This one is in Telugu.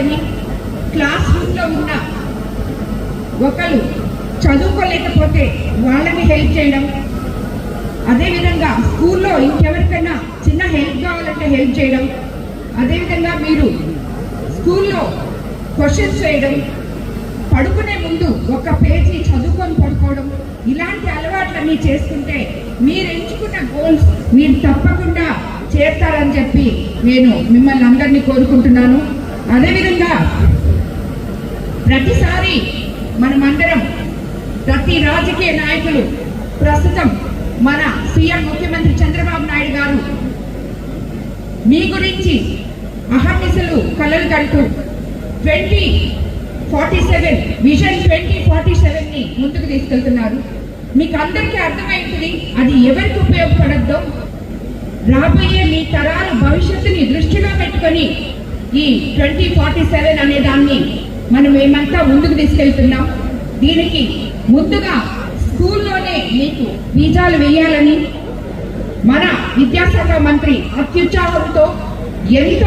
తీసుకొని క్లాస్ రూమ్లో ఉన్న ఒకరు చదువుకోలేకపోతే వాళ్ళని హెల్ప్ చేయడం, అదేవిధంగా స్కూల్లో ఇంకెవరికైనా చిన్న హెల్ప్ కావాలంటే హెల్ప్ చేయడం, అదేవిధంగా మీరు స్కూల్లో క్వశ్చన్స్ చేయడం, పడుకునే ముందు ఒక పేజీ చదువుకొని పడుకోవడం, ఇలాంటి అలవాట్లన్నీ చేసుకుంటే మీరు ఎంచుకున్న గోల్స్ మీరు తప్పకుండా చేస్తారని చెప్పి నేను మిమ్మల్ని అందరినీ కోరుకుంటున్నాను. అదేవిధంగా ప్రతిసారి మనమందరం, ప్రతి రాజకీయ నాయకులు, ప్రస్తుతం మన సీఎం ముఖ్యమంత్రి చంద్రబాబు నాయుడు గారు మీ గురించి అహర్నిశలు కలలు కంటూ 2047 విజన్ 2047ని ముందుకు తీసుకెళ్తున్నారు. మీకు అందరికీ అర్థమైంది అది ఎవరికి ఉపయోగపడద్దో. రాబోయే మీ తరాల భవిష్యత్తుని దృష్టిలో పెట్టుకొని ఈ 2047 అనే దాన్ని మనం ఏమంతా ముందుకు తీసుకెళ్తున్నాం. దీనికి ముందుగా స్కూల్లోనే మీకు బీజాలు వేయాలని మన విద్యాశాఖ మంత్రి అత్యుత్సాహంతో ఎంతో